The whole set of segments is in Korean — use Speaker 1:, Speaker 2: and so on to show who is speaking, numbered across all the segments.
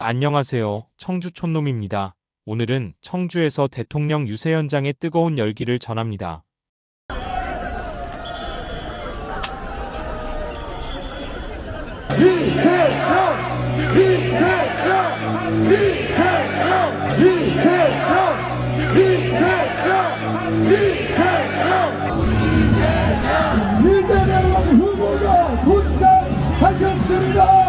Speaker 1: 안녕하세요. 청주 촌놈입니다. 오늘은 청주에서 대통령 유세 현장의 뜨거운 열기를 전합니다.
Speaker 2: 이재명 후보가 도착하셨습니다.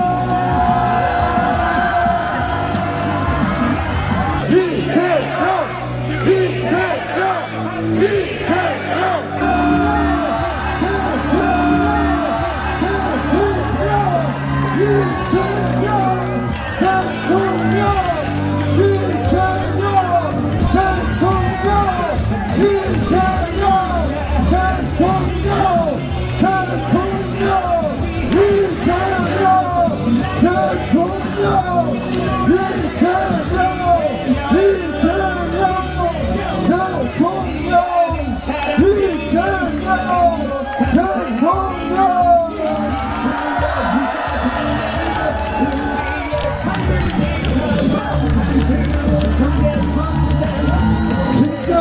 Speaker 2: 진짜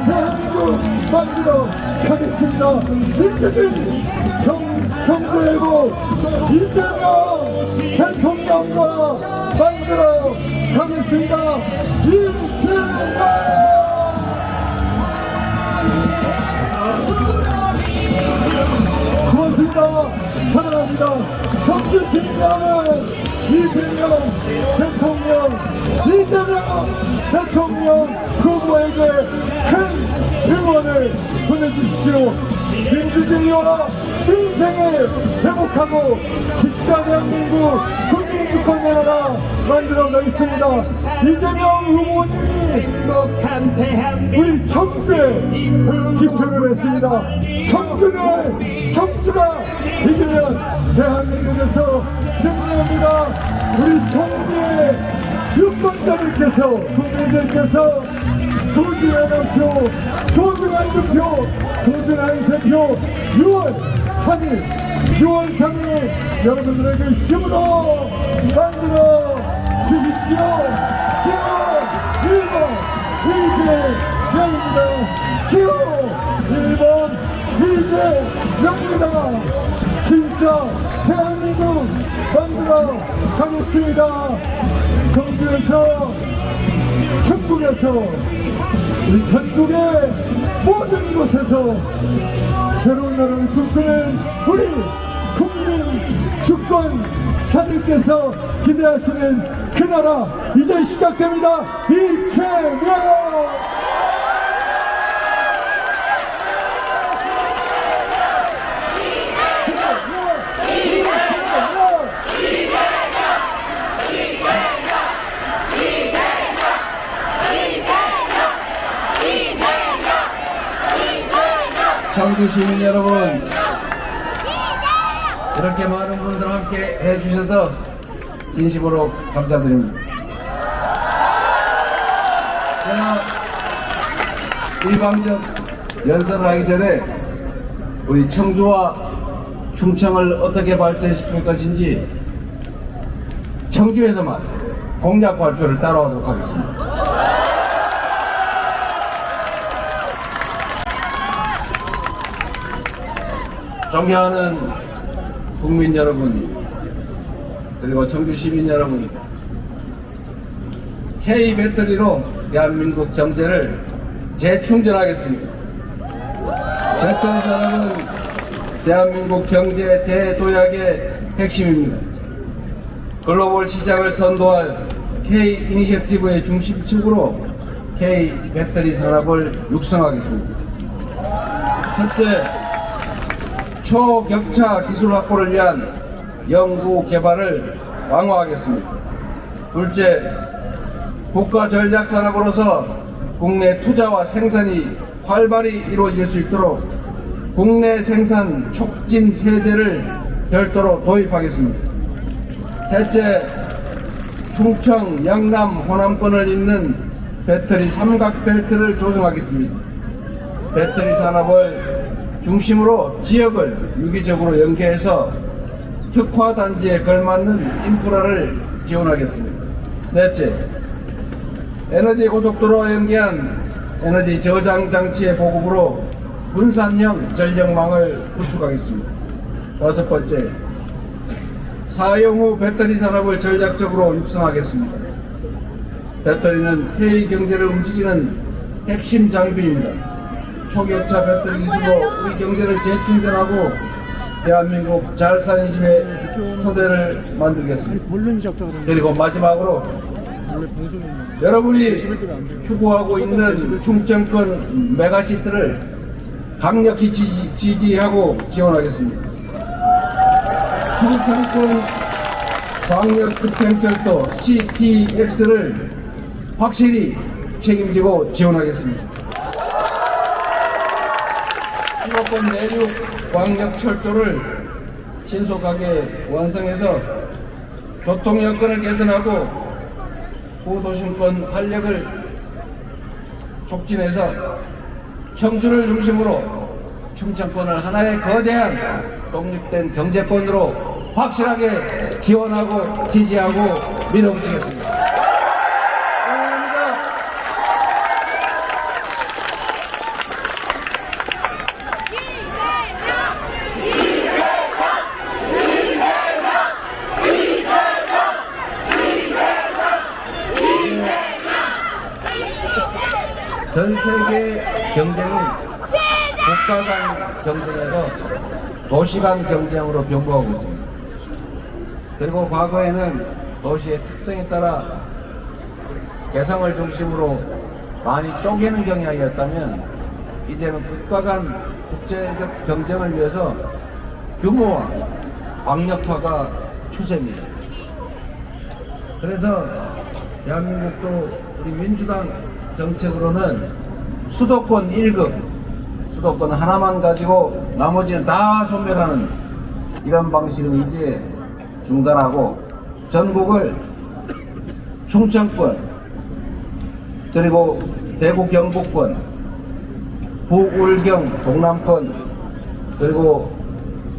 Speaker 2: 대한민국 만들어 가겠습니다. 일주일 경제일보 이재명 대통령과 만들어 가겠습니다. 이재명! 고맙습니다. 사랑합니다. 청주 시민여러분, 이재명 대통령 후보에게 큰 응원을 보내주십시오. 민주주의와 민생을 회복하고 진짜 대한민국 국민주권의 나라 만들어 가겠습니다. 이재명 후보님이 우리 청주에 기표를 했습니다. 청주가 이기면 대한민국에서 승리합니다. 우리 청주의 유권자들께서, 국민들께서 소중한 한 표, 소중한 두 표, 소중한 세 표, 6월 3일 여러분들에게 힘으로 만들어 주십시오. 기호 1번 이재명입니다. 진짜 대한민국 만들어 가겠습니다. 청주에서, 전국에서, 우리 전국의 모든 곳에서 새로운 나라를 꿈꾸는 우리 국민 주권자들께서 기대하시는 그 나라 이제 시작됩니다. 이재명!
Speaker 3: 청주 시민 여러분, 이렇게 많은 분들 함께 해주셔서 진심으로 감사드립니다. 제가 일방적 연설을 하기 전에 우리 청주와 충청을 어떻게 발전시킬 것인지 청주에서만 공약 발표를 따라오도록 하겠습니다. 존경하는 국민 여러분, 그리고 청주 시민 여러분, K배터리로 대한민국 경제를 재충전하겠습니다. 배터리산업은 대한민국 경제 대도약의 핵심입니다. 글로벌 시장을 선도할 K-이니셔티브의 중심축으로 K배터리 산업을 육성하겠습니다. 첫째, 초격차 기술 확보를 위한 연구 개발을 강화하겠습니다. 둘째, 국가 전략 산업으로서 국내 투자와 생산이 활발히 이루어질 수 있도록 국내 생산 촉진 세제를 별도로 도입하겠습니다. 셋째, 충청, 영남, 호남권을 잇는 배터리 삼각벨트를 조성하겠습니다. 배터리 산업을 중심으로 지역을 유기적으로 연계해서 특화단지에 걸맞는 인프라를 지원하겠습니다. 넷째, 에너지 고속도로와 연계한 에너지 저장 장치의 보급으로 분산형 전력망을 구축하겠습니다. 다섯 번째, 사용 후 배터리 산업을 전략적으로 육성하겠습니다. 배터리는 K 경제를 움직이는 핵심 장비입니다. 초격차 배터리 기술로 우리 경제를 재충전하고 대한민국 잘살림의 토대를 만들겠습니다. 그리고 마지막으로 여러분이 추구하고 있는 충청권 메가시티를 강력히 지지하고 지원하겠습니다. 충청권 광역급행철도 CTX를 확실히 책임지고 지원하겠습니다. 수도권 내륙 광역철도를 신속하게 완성해서 교통 여건을 개선하고 구도심권 활력을 촉진해서 청주를 중심으로 충청권을 하나의 거대한 독립된 경제권으로 확실하게 지원하고 지지하고 밀어붙이겠습니다. 감사합니다. 전 세계 경쟁이 국가 간 경쟁에서 도시 간 경쟁으로 변모하고 있습니다. 그리고 과거에는 도시의 특성에 따라 개성을 중심으로 많이 쪼개는 경향이었다면 이제는 국가 간 국제적 경쟁을 위해서 규모화, 광역화가 추세입니다. 그래서 대한민국도 우리 민주당 정책으로는 수도권 1급, 수도권 하나만 가지고 나머지는 다 소멸하는 이런 방식은 이제 중단하고 전국을 충청권, 그리고 대구 경북권, 부울경 동남권, 그리고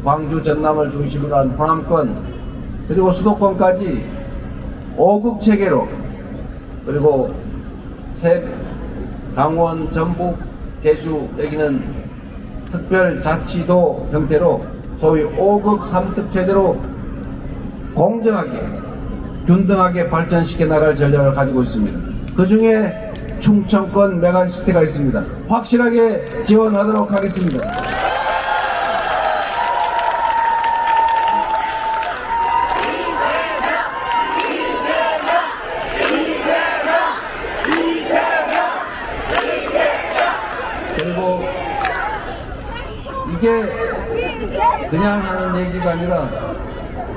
Speaker 3: 광주 전남을 중심으로 한 호남권, 그리고 수도권까지 5급 체계로, 그리고 강원, 전북, 제주 여기는 특별자치도 형태로 소위 5급 3특 체제로 공정하게 균등하게 발전시켜 나갈 전략을 가지고 있습니다. 그 중에 충청권 메가시티가 있습니다. 확실하게 지원하도록 하겠습니다. 그리고 이게 그냥 하는 얘기가 아니라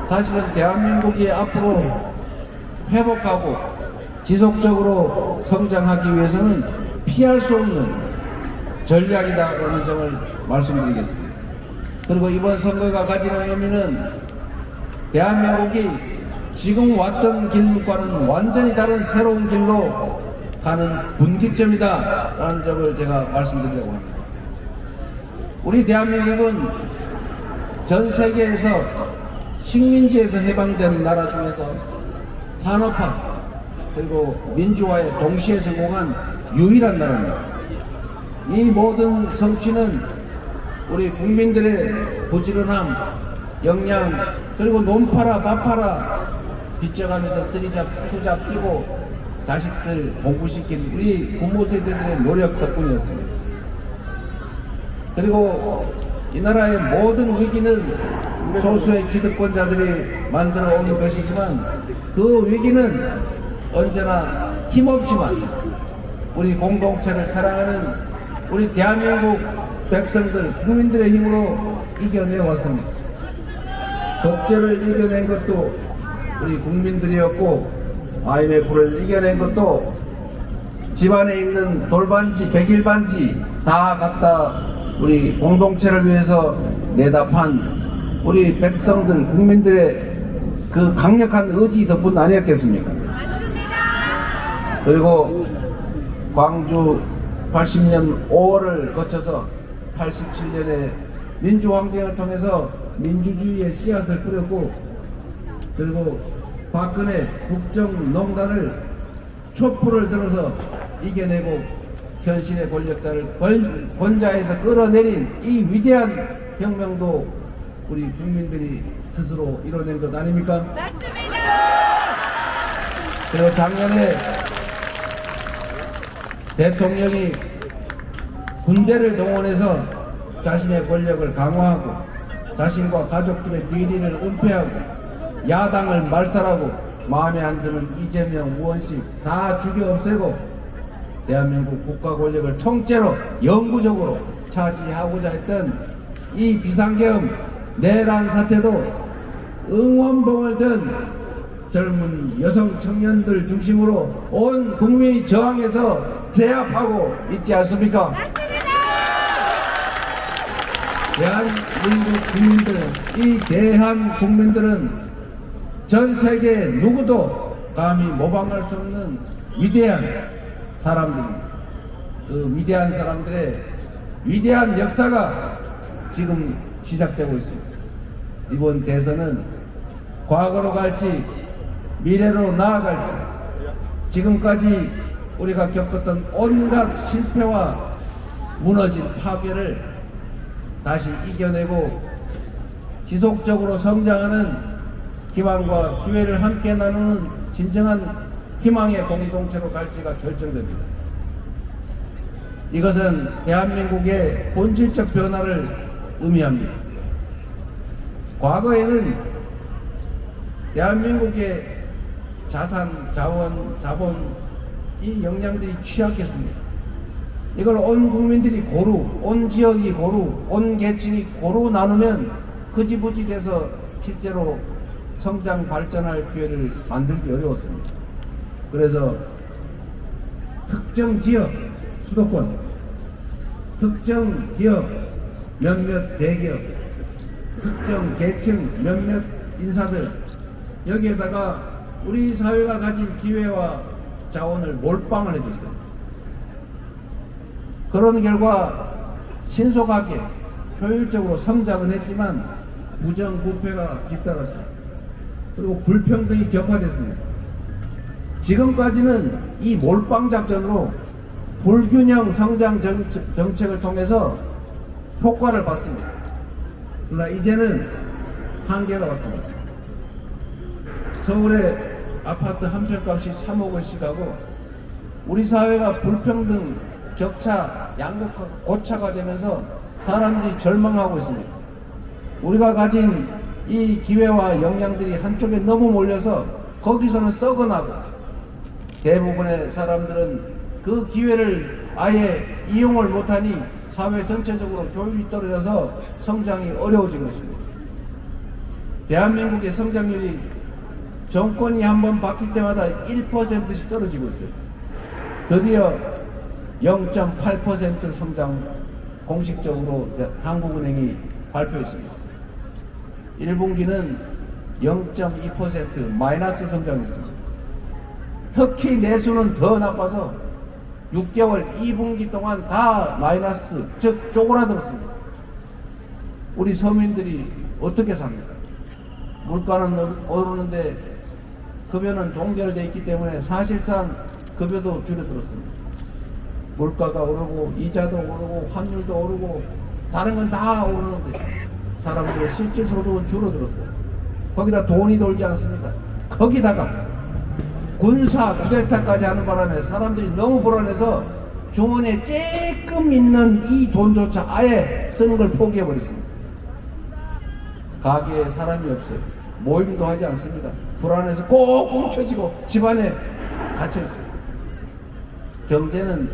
Speaker 3: 사실은 대한민국이 앞으로 회복하고 지속적으로 성장하기 위해서는 피할 수 없는 전략이다라는 점을 말씀드리겠습니다. 그리고 이번 선거가 가지는 의미는 대한민국이 지금 왔던 길과는 완전히 다른 새로운 길로 가는 분기점이다라는 점을 제가 말씀드리려고 합니다. 우리 대한민국은 전 세계에서 식민지에서 해방된 나라 중에서 산업화 그리고 민주화에 동시에 성공한 유일한 나라입니다. 이 모든 성취는 우리 국민들의 부지런함, 역량, 그리고 논파라 밥파라 빚져가면서 쓰리잡 투잡 뛰고 자식들 공부시킨 우리 부모 세대들의 노력 덕분이었습니다. 그리고 이 나라의 모든 위기는 소수의 기득권자들이 만들어 온 것이지만 그 위기는 언제나 힘없지만 우리 공동체를 사랑하는 우리 대한민국 백성들, 국민들의 힘으로 이겨내왔습니다. 독재를 이겨낸 것도 우리 국민들이었고 IMF를 이겨낸 것도 집안에 있는 돌반지, 백일반지 다 갖다 우리 공동체를 위해서 내다 판우리 백성들, 국민들의 그 강력한 의지 덕분 아니었겠습니까? 맞습니다. 그리고 광주 80년 5월을 거쳐서 87년에 민주항쟁을 통해서 민주주의의 씨앗을 뿌렸고 그리고 박근혜 국정농단을 촛불을 들어서 이겨내고 현실의 권력자를 권좌에서 끌어내린 이 위대한 혁명도 우리 국민들이 스스로 이뤄낸 것 아닙니까?
Speaker 4: 맞습니다.
Speaker 3: 그리고 작년에 대통령이 군대를 동원해서 자신의 권력을 강화하고 자신과 가족들의 비리를 은폐하고 야당을 말살하고 마음에 안 드는 이재명, 우원식 다 죽여 없애고 대한민국 국가 권력을 통째로 영구적으로 차지하고자 했던 이 비상계엄 내란 사태도 응원봉을 든 젊은 여성 청년들 중심으로 온 국민이 저항해서 제압하고 있지 않습니까? 대한민국 국민들은, 이 대한 국민들은 전 세계 누구도 감히 모방할 수 없는 위대한 사람들입니다. 그 위대한 사람들의 위대한 역사가 지금 시작되고 있습니다. 이번 대선은 과거로 갈지 미래로 나아갈지 지금까지 우리가 겪었던 온갖 실패와 무너진 파괴를 다시 이겨내고 지속적으로 성장하는 희망과 기회를 함께 나누는 진정한 희망의 공동체로 갈지가 결정됩니다. 이것은 대한민국의 본질적 변화를 의미합니다. 과거에는 대한민국의 자산, 자원, 자본 이 역량들이 취약했습니다. 이걸 온 국민들이 고루, 온 지역이 고루, 온 계층이 고루 나누면 흐지부지 돼서 실제로 성장 발전할 기회를 만들기 어려웠습니다. 그래서 특정 지역, 수도권, 특정 기업, 몇몇 대기업, 특정 계층, 몇몇 인사들, 여기에다가 우리 사회가 가진 기회와 자원을 몰빵을 해줬어요. 그런 결과 신속하게 효율적으로 성장은 했지만 부정부패가 뒤따랐죠. 그리고 불평등이 격화됐습니다. 지금까지는 이 몰빵 작전으로 불균형 성장 정책을 통해서 효과를 봤습니다. 그러나 이제는 한계가 왔습니다. 서울의 아파트 한 평값이 3억 원씩 하고 우리 사회가 불평등, 격차, 양극화, 고차가 되면서 사람들이 절망하고 있습니다. 우리가 가진 이 기회와 역량들이 한쪽에 너무 몰려서 거기서는 썩어나고 대부분의 사람들은 그 기회를 아예 이용을 못하니 사회 전체적으로 효율이 떨어져서 성장이 어려워진 것입니다. 대한민국의 성장률이 정권이 한번 바뀔 때마다 1%씩 떨어지고 있어요. 드디어 0.8% 성장 공식적으로 한국은행이 발표했습니다. 1분기는 0.2% 마이너스 성장했습니다. 특히 내수는 더 나빠서 6개월 2분기 동안 다 마이너스, 즉 쪼그라들었습니다. 우리 서민들이 어떻게 삽니까? 물가는 오르는데 급여는 동결되어 있기 때문에 사실상 급여도 줄어들었습니다. 물가가 오르고 이자도 오르고 환율도 오르고 다른 건 다 오르는데 사람들의 실질 소득은 줄어들었어요. 거기다 돈이 돌지 않습니다. 거기다가 군사 쿠데타까지 하는 바람에 사람들이 너무 불안해서 주머니에 쬐끔 있는 이 돈조차 아예 쓰는 걸 포기해버렸습니다. 가게에 사람이 없어요. 모임도 하지 않습니다. 불안해서 꼭 뭉쳐지고 집안에 갇혀있어요. 경제는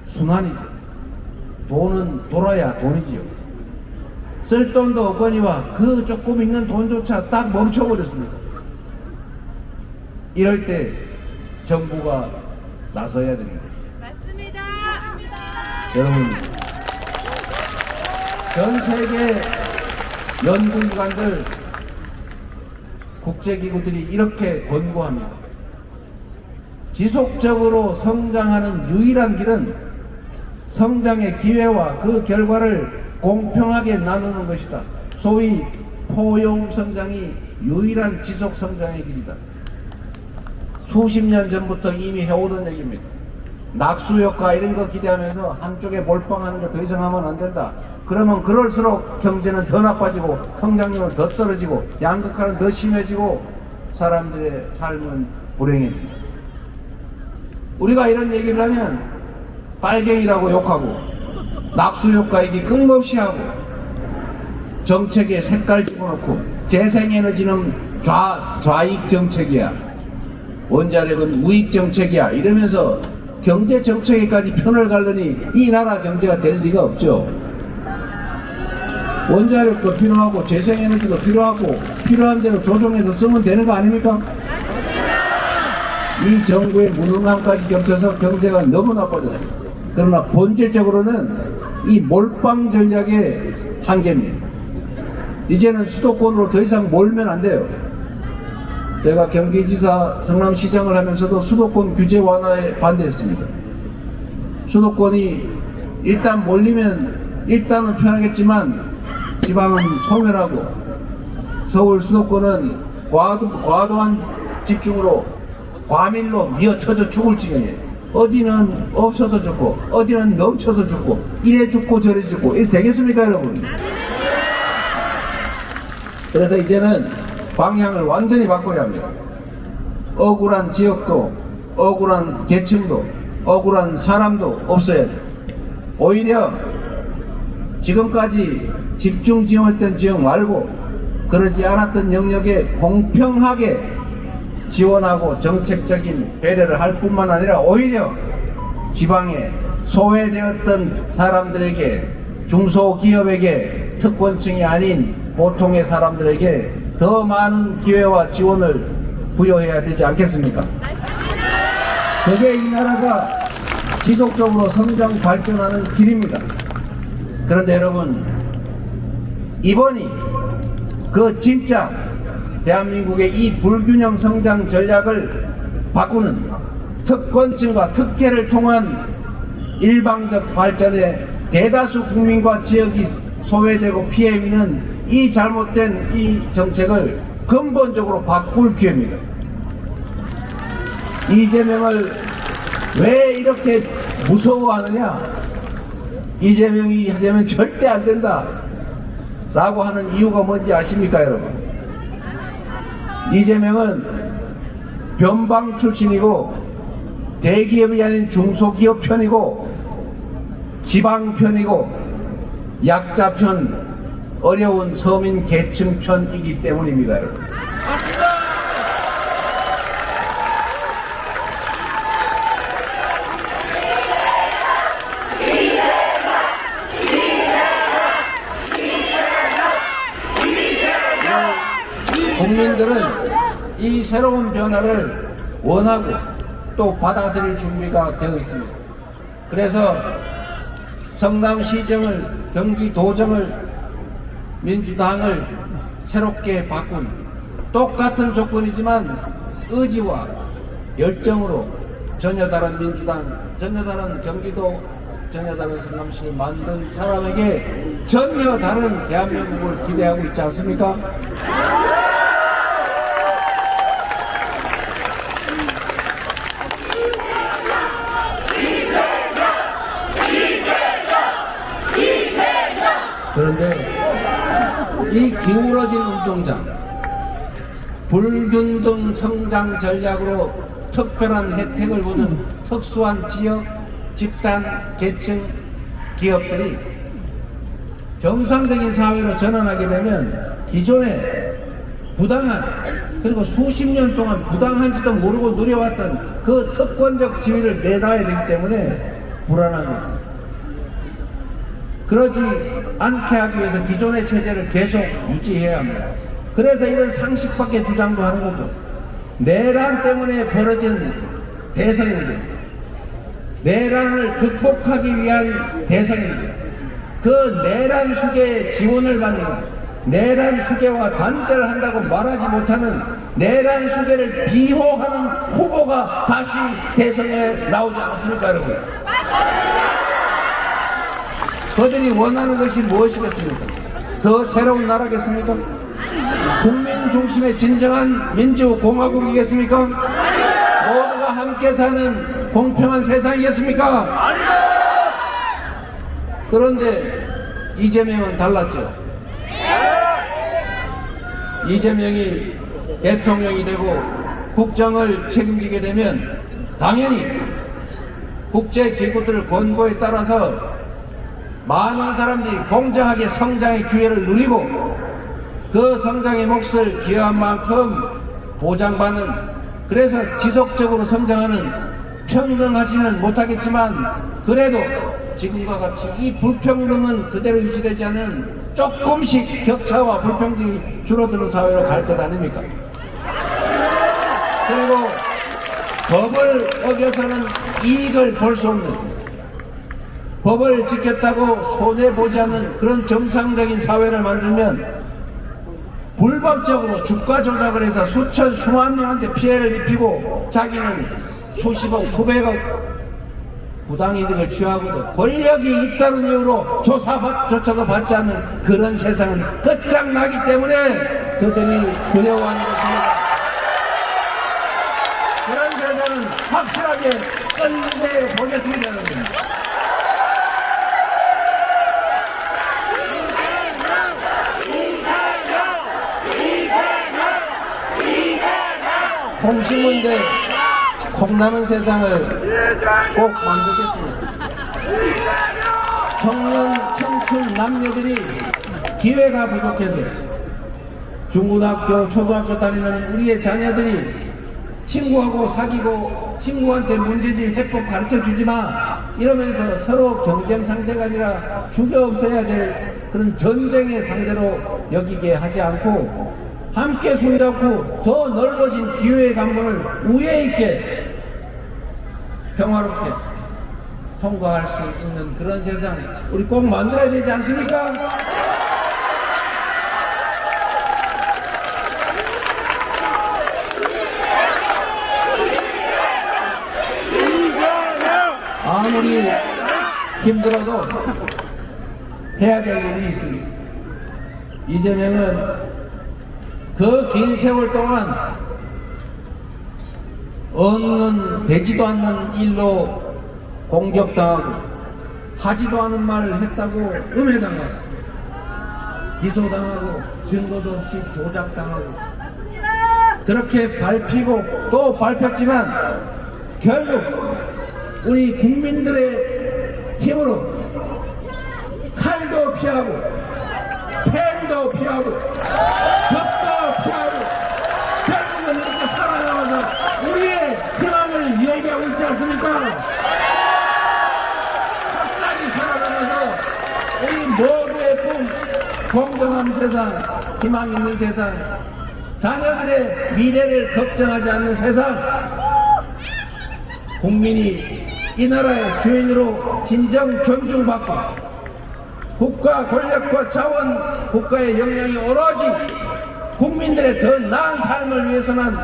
Speaker 3: 순환이죠. 돈은 돌아야 돈이지요. 쓸 돈도 없거니와 그 조금 있는 돈조차 딱 멈춰버렸습니다. 이럴 때 정부가 나서야 됩니다.
Speaker 4: 맞습니다.
Speaker 3: 여러분, 전 세계 연구기관들, 국제기구들이 이렇게 권고합니다. 지속적으로 성장하는 유일한 길은 성장의 기회와 그 결과를 공평하게 나누는 것이다. 소위 포용 성장이 유일한 지속 성장의 길이다. 수십 년 전부터 이미 해오던 얘기입니다. 낙수효과 이런 거 기대하면서 한쪽에 몰빵하는 거 더 이상 하면 안 된다. 그러면 그럴수록 경제는 더 나빠지고 성장률은 더 떨어지고 양극화는 더 심해지고 사람들의 삶은 불행해집니다. 우리가 이런 얘기를 하면 빨갱이라고 욕하고 낙수효과 얘기 끊임없이 하고 정책에 색깔 집어넣고 재생에너지는 좌익 정책이야, 원자력은 우익 정책이야 이러면서 경제 정책에까지 편을 가르니 이 나라 경제가 될 리가 없죠. 원자력도 필요하고 재생에너지도 필요하고 필요한 대로 조정해서 쓰면 되는 거 아닙니까? 이 정부의 무능함까지 겹쳐서 경제가 너무 나빠졌어요. 그러나 본질적으로는 이 몰빵 전략의 한계입니다. 이제는 수도권으로 더 이상 몰면 안 돼요. 제가 경기지사 성남시장을 하면서도 수도권 규제 완화에 반대했습니다. 수도권이 일단 몰리면 일단은 편하겠지만 지방은 소멸하고 서울 수도권은 과도한 집중으로 과밀로 미어터져 죽을 지경이에요. 어디는 없어서 죽고 어디는 넘쳐서 죽고 이래 죽고 저래 죽고 이래 되겠습니까 여러분? 그래서 이제는 방향을 완전히 바꿔야 합니다. 억울한 지역도 억울한 계층도 억울한 사람도 없어야 돼요. 오히려 지금까지 집중 지원했던 지역 말고 그러지 않았던 영역에 공평하게 지원하고 정책적인 배려를 할 뿐만 아니라 오히려 지방에 소외되었던 사람들에게 중소기업에게 특권층이 아닌 보통의 사람들에게 더 많은 기회와 지원을 부여해야 되지 않겠습니까? 그게 이 나라가 지속적으로 성장 발전하는 길입니다. 그런데 여러분, 이번이 그 진짜 대한민국의 이 불균형 성장 전략을 바꾸는 특권층과 특혜를 통한 일방적 발전에 대다수 국민과 지역이 소외되고 피해 입는 이 잘못된 이 정책을 근본적으로 바꿀 기회입니다. 이재명을 왜 이렇게 무서워하느냐? 이재명이 되면 절대 안 된다 라고 하는 이유가 뭔지 아십니까 여러분? 이재명은 변방 출신이고 대기업이 아닌 중소기업 편이고 지방 편이고 약자 편, 어려운 서민 계층 편이기 때문입니다 여러분. 국민들은 이 새로운 변화를 원하고 또 받아들일 준비가 되어 있습니다. 그래서 성남시정을, 경기도정을, 민주당을 새롭게 바꾼 똑같은 조건이지만 의지와 열정으로 전혀 다른 민주당, 전혀 다른 경기도, 전혀 다른 성남시를 만든 사람에게 전혀 다른 대한민국을 기대하고 있지 않습니까? 그런데 이 기울어진 운동장, 불균등 성장 전략으로 특별한 혜택을 보는 특수한 지역, 집단, 계층, 기업들이 정상적인 사회로 전환하게 되면 기존에 부당한, 그리고 수십 년 동안 부당한지도 모르고 누려왔던 그 특권적 지위를 내놔야 되기 때문에 불안한 것입니다. 그러지 않게 하기 위해서 기존의 체제를 계속 유지해야 합니다. 그래서 이런 상식 밖의 주장도 하는 거죠. 내란 때문에 벌어진 대선인데, 내란을 극복하기 위한 대선인데, 그 내란 수계에 지원을 받는, 내란 수계와 단절을 한다고 말하지 못하는 내란 수계를 비호하는 후보가 다시 대선에 나오지 않았습니까 여러분? 그들이 원하는 것이 무엇이겠습니까? 더 새로운 나라겠습니까? 국민 중심의 진정한 민주공화국이겠습니까? 함께 사는 공평한 세상이겠습니까? 그런데 이재명은 달랐죠. 이재명이 대통령이 되고 국정을 책임지게 되면 당연히 국제기구들 권고에 따라서 많은 사람들이 공정하게 성장의 기회를 누리고 그 성장의 몫을 기여한 만큼 보장받는, 그래서 지속적으로 성장하는, 평등하지는 못하겠지만 그래도 지금과 같이 이 불평등은 그대로 유지되지 않은 조금씩 격차와 불평등이 줄어드는 사회로 갈 것 아닙니까? 그리고 법을 어겨서는 이익을 볼 수 없는, 법을 지켰다고 손해보지 않는 그런 정상적인 사회를 만들면 불법적으로 주가 조작을 해서 수천 수만 명한테 피해를 입히고 자기는 수십억 수백억 부당이득을 취하고도 권력이 있다는 이유로 조사조차도 받지 않는 그런 세상은 끝장나기 때문에 그들이 두려워하는 것입니다. 그런 세상은 확실하게 끝내보겠습니다. 공신문대 콩나는 세상을 꼭 만들겠습니다. 청년, 청춘, 남녀들이 기회가 부족해서 중고등학교, 초등학교 다니는 우리의 자녀들이 친구하고 사귀고 친구한테 문제집 해법 가르쳐 주지 마 이러면서 서로 경쟁 상대가 아니라 죽여 없애야 될 그런 전쟁의 상대로 여기게 하지 않고 함께 손잡고 더 넓어진 기회의 관문을 우애 있게 평화롭게 통과할 수 있는 그런 세상 우리 꼭 만들어야 되지 않습니까? 아무리 힘들어도 해야 될 일이 있습니다. 이재명은 그 긴 세월 동안 되지도 않는 일로 공격당하고 하지도 않은 말을 했다고 음해당하고 기소당하고 증거도 없이 조작당하고 그렇게 밟히고 또 밟혔지만 결국 우리 국민들의 힘으로 칼도 피하고 펜도 피하고 벽도 피하고 결국은 이렇게 살아나와서 우리의 희망을 얘기하고 있지 않습니까? 끝까지 살아가면서 우리 모두의 꿈, 공정한 세상, 희망 있는 세상, 자녀들의 미래를 걱정하지 않는 세상, 국민이 이 나라의 주인으로 진정 존중받고 국가 권력과 자원, 국가의 역량이 오로지 국민들의 더 나은 삶을 위해서만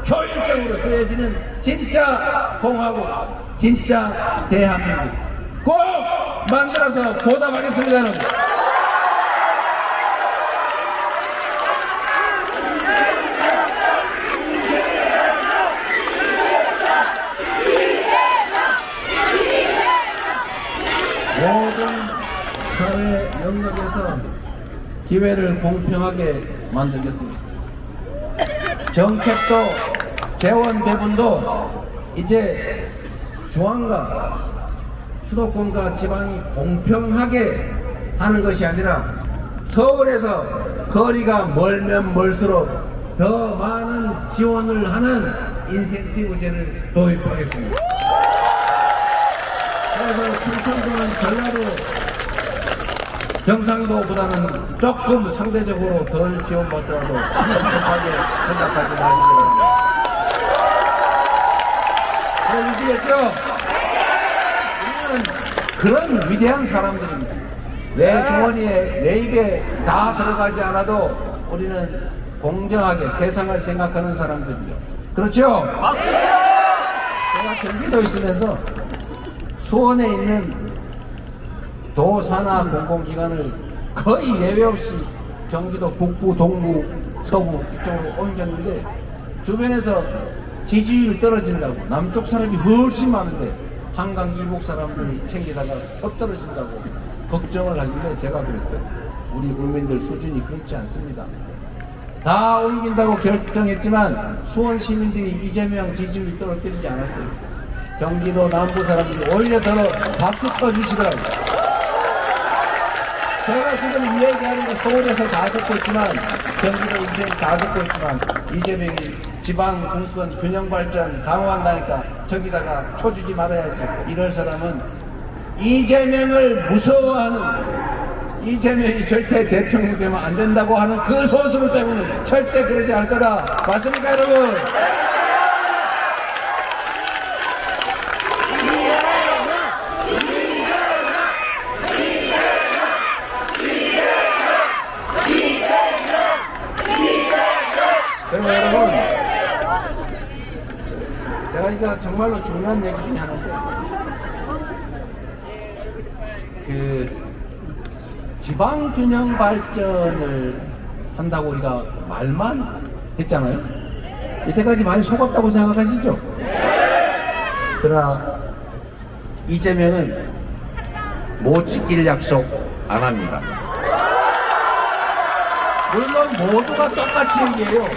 Speaker 3: 효율적으로 쓰여지는 진짜 공화국, 진짜 대한민국 꼭 만들어서 보답하겠습니다. 여러분. 모든 사회 영역에서 기회를 공평하게 만들겠습니다. 정책도 재원 배분도 이제 중앙과 수도권과 지방이 공평하게 하는 것이 아니라 서울에서 거리가 멀면 멀수록 더 많은 지원을 하는 인센티브제를 도입하겠습니다. 그래서 충청도는 전라도 경상도보다는 조금 상대적으로 덜 지원받더라도 섭섭하게 생각하지 마시기 바랍니다. 그러시겠죠? 우리는 그런 위대한 사람들입니다. 내 주머니에 내 입에 다 들어가지 않아도 우리는 공정하게 세상을 생각하는 사람들입니다. 그렇죠? 맞습니다. 제가 경기도 있으면서 수원에 있는 도, 산하 공공기관을 거의 예외 없이 경기도 북부, 동부, 서부 이쪽으로 옮겼는데 주변에서 지지율이 떨어진다고. 남쪽 사람이 훨씬 많은데 한강 이북 사람들 챙기다가 또 떨어진다고 걱정을 하길래 제가 그랬어요. 우리 국민들 수준이 그렇지 않습니다. 다 옮긴다고 결정했지만 수원 시민들이 이재명 지지율이 떨어뜨리지 않았어요. 경기도 남부 사람들이 오히려 더 박수 쳐주시더라고요. 제가 지금 이 얘기하는 거 서울에서 다 듣고 있지만, 경기도 인생 다 듣고 있지만, 이재명이 지방 공권 균형 발전 강화한다니까 저기다가 쳐주지 말아야지. 이럴 사람은 이재명을 무서워하는, 이재명이 절대 대통령 되면 안 된다고 하는 그 소수 때문에 절대 그러지 않을 거다. 맞습니까, 여러분? 그리고 여러분, 제가 이거 정말로 중요한 얘기 중에 하나인데, 지방 균형 발전을 한다고 우리가 말만 했잖아요. 이때까지 많이 속았다고 생각하시죠? 그러나 이재명은 못 지킬 약속 안 합니다. 물론 모두가 똑같이 얘기해요.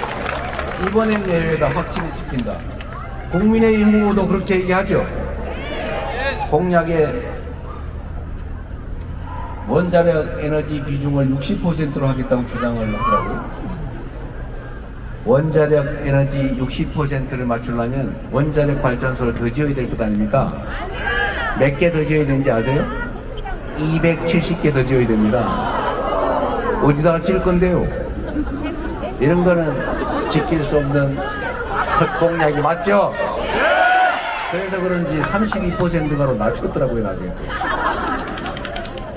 Speaker 3: 이번엔 내외다 확실히 지킨다. 국민의힘 후보도 그렇게 얘기하죠. 공약에 원자력 에너지 비중을 60%로 하겠다고 주장을 하더라고요. 원자력 에너지 60%를 맞추려면 원자력 발전소를 더 지어야 될 것 아닙니까? 몇 개 더 지어야 되는지 아세요? 270개 더 지어야 됩니다. 어디다가 칠 건데요? 이런 거는 지킬 수 없는 공약이 맞죠? 그래서 그런지 32%가로 낮췄더라고요, 나중에.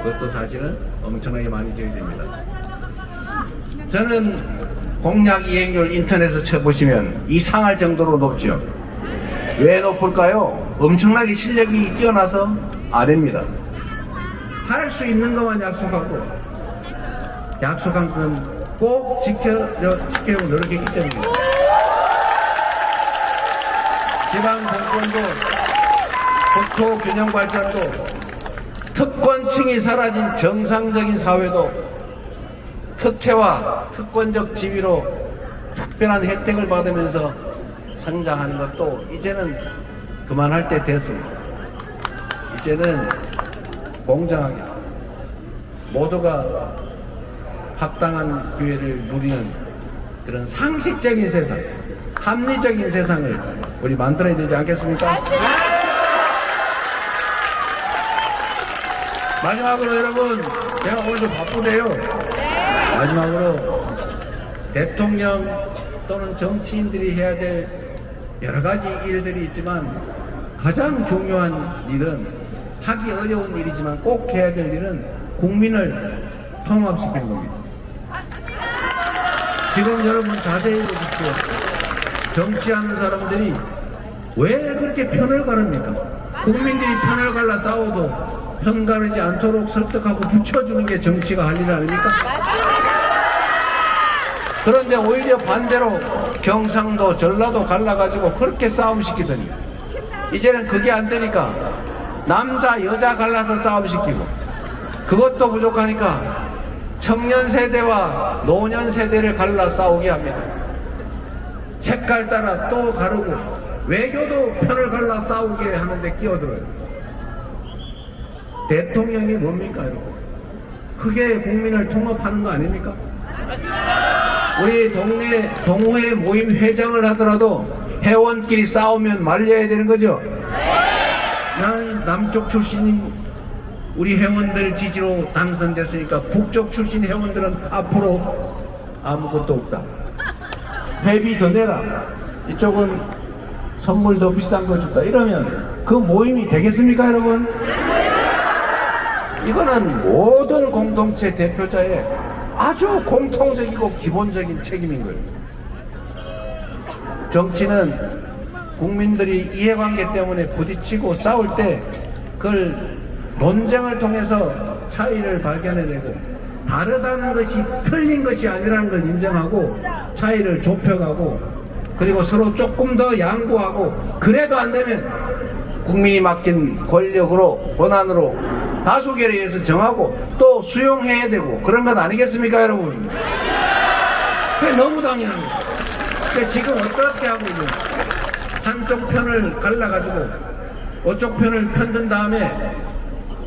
Speaker 3: 그것도 사실은 엄청나게 많이 지어야 됩니다. 저는 공약 이행률 인터넷에서 쳐보시면 이상할 정도로 높죠. 왜 높을까요? 엄청나게 실력이 뛰어나서 아닙니다. 할 수 있는 것만 약속하고 약속한 건 꼭 지키려고 노력했기 때문입니다. 지방 공권도 국토 균형 발전도 특권층이 사라진 정상적인 사회도 특혜와 특권적 지위로 특별한 혜택을 받으면서 성장하는 것도 이제는 그만할 때 됐습니다. 이제는 공정하게 모두가 합당한 기회를 누리는 그런 상식적인 세상, 합리적인 세상을 우리 만들어야 되지 않겠습니까? 마지막으로 여러분, 제가 오늘 좀 바쁘네요. 마지막으로 대통령 또는 정치인들이 해야 될 여러 가지 일들이 있지만 가장 중요한 일은, 하기 어려운 일이지만 꼭 해야 될 일은 국민을 통합시키는 겁니다. 지금 여러분 자세히 보십시오. 정치하는 사람들이 왜 그렇게 편을 가릅니까? 국민들이 편을 갈라 싸워도 편 가르지 않도록 설득하고 붙여주는 게 정치가 할 일 아닙니까? 그런데 오히려 반대로 경상도, 전라도 갈라가지고 그렇게 싸움시키더니 이제는 그게 안 되니까 남자, 여자 갈라서 싸움시키고, 그것도 부족하니까 청년 세대와 노년 세대를 갈라 싸우게 합니다. 색깔 따라 또 가르고 외교도 편을 갈라 싸우게 하는데 끼어들어요. 대통령이 뭡니까? 그게 국민을 통합하는 거 아닙니까? 우리 동네 동호회 모임 회장을 하더라도 회원끼리 싸우면 말려야 되는 거죠? 나는 남쪽 출신인 우리 회원들 지지로 당선됐으니까 북쪽 출신 회원들은 앞으로 아무것도 없다. 회비 더 내라. 이쪽은 선물 더 비싼 거 줄다. 이러면 그 모임이 되겠습니까, 여러분? 이거는 모든 공동체 대표자의 아주 공통적이고 기본적인 책임인 거예요. 정치는 국민들이 이해관계 때문에 부딪히고 싸울 때 그걸 논쟁을 통해서 차이를 발견해내고, 다르다는 것이 틀린 것이 아니라는 걸 인정하고 차이를 좁혀가고, 그리고 서로 조금 더 양보하고, 그래도 안 되면 국민이 맡긴 권력으로, 권한으로 다수결에 의해서 정하고 또 수용해야 되고, 그런 건 아니겠습니까, 여러분? 그게 너무 당연합니다. 지금 어떻게 하고 있는, 한쪽 편을 갈라가지고 어쪽 편을 편든 다음에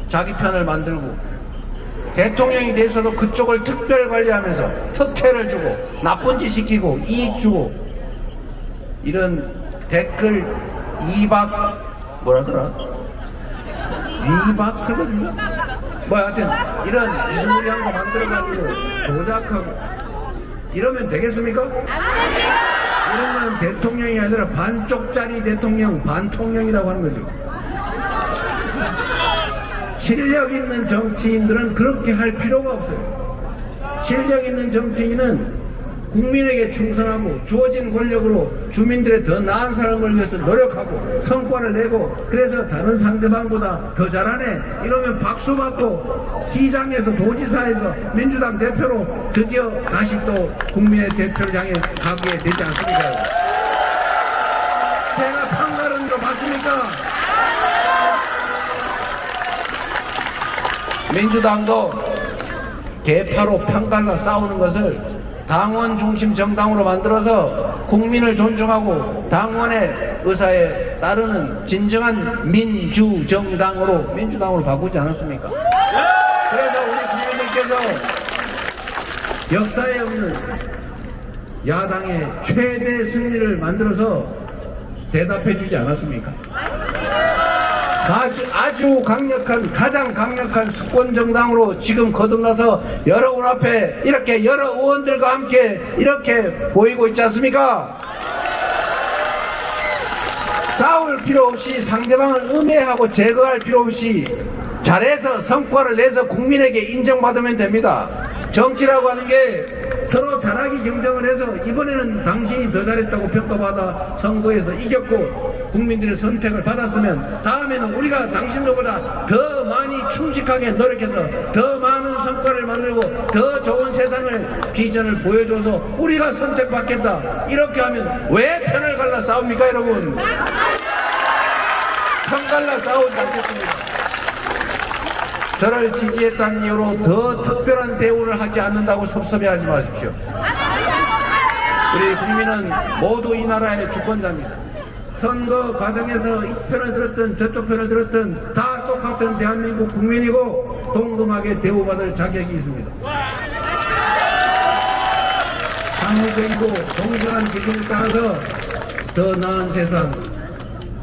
Speaker 3: 자기 편을 만들고, 대통령이 돼서도 그쪽을 특별 관리하면서 특혜를 주고 나쁜 짓 시키고 이익 주고, 이런 댓글 뭐라더라? 리바클거든요? 하여튼 이런 이스무리한 거 만들어가지고 조작하고 이러면 되겠습니까? 이러면 대통령이 아니라 반쪽짜리 대통령, 반통령이라고 하는 거죠. 실력 있는 정치인들은 그렇게 할 필요가 없어요. 실력 있는 정치인은 국민에게 충성하고 주어진 권력으로 주민들의 더 나은 삶을 위해서 노력하고 성과를 내고, 그래서 다른 상대방보다 더 잘하네 이러면 박수 받고 시장에서 도지사에서 민주당 대표로 드디어 다시 또 국민의 대표를 향해 가게 되지 않습니까? 제가 판가른 거 맞습니까? 민주당도 개파로 편갈라 싸우는 것을 당원 중심 정당으로 만들어서 국민을 존중하고 당원의 의사에 따르는 진정한 민주정당으로, 민주당으로 바꾸지 않았습니까? 그래서 우리 국민들께서 역사에 없는 야당의 최대 승리를 만들어서 대답해 주지 않았습니까? 아주 강력한, 가장 강력한 수권정당으로 지금 거듭나서 여러분 앞에 이렇게 여러 의원들과 함께 이렇게 보이고 있지 않습니까? 싸울 필요 없이, 상대방을 음해하고 제거할 필요 없이 잘해서 성과를 내서 국민에게 인정받으면 됩니다. 정치라고 하는 게 서로 잘하기 경쟁을 해서 이번에는 당신이 더 잘했다고 평가받아 선거에서 이겼고 국민들의 선택을 받았으면 다음에는 우리가 당신들보다 더 많이 충직하게 노력해서 더 많은 성과를 만들고 더 좋은 세상을, 비전을 보여줘서 우리가 선택받겠다, 이렇게 하면 왜 편을 갈라 싸웁니까, 여러분? 편 갈라 싸우지 않겠습니다. 저를 지지했다는 이유로 더 특별한 대우를 하지 않는다고 섭섭해하지 마십시오. 우리 국민은 모두 이 나라의 주권자입니다. 선거 과정에서 이 편을 들었든 저쪽 편을 들었든 다 똑같은 대한민국 국민이고 동등하게 대우받을 자격이 있습니다. 상호적이고 공정한 기준을 따라서 더 나은 세상,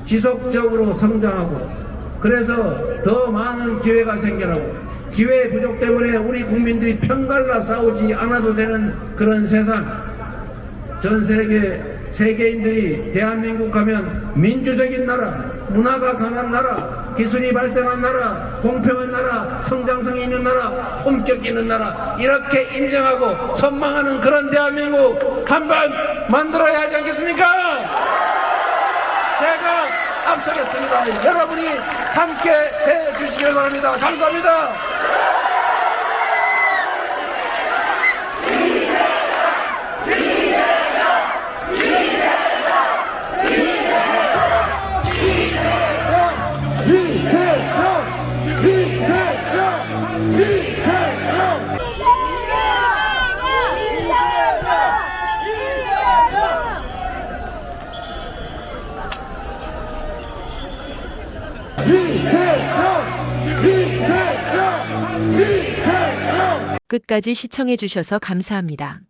Speaker 3: 지속적으로 성장하고, 그래서 더 많은 기회가 생겨나고, 기회 부족 때문에 우리 국민들이 편갈라 싸우지 않아도 되는 그런 세상, 전 세계인들이 대한민국 하면 민주적인 나라, 문화가 강한 나라, 기술이 발전한 나라, 공평한 나라, 성장성이 있는 나라, 품격 있는 나라, 이렇게 인정하고 선망하는 그런 대한민국 한번 만들어야 하지 않겠습니까? 제가 앞서겠습니다. 여러분이 함께 해주시길 바랍니다. 감사합니다.
Speaker 4: 끝까지 시청해 주셔서 감사합니다.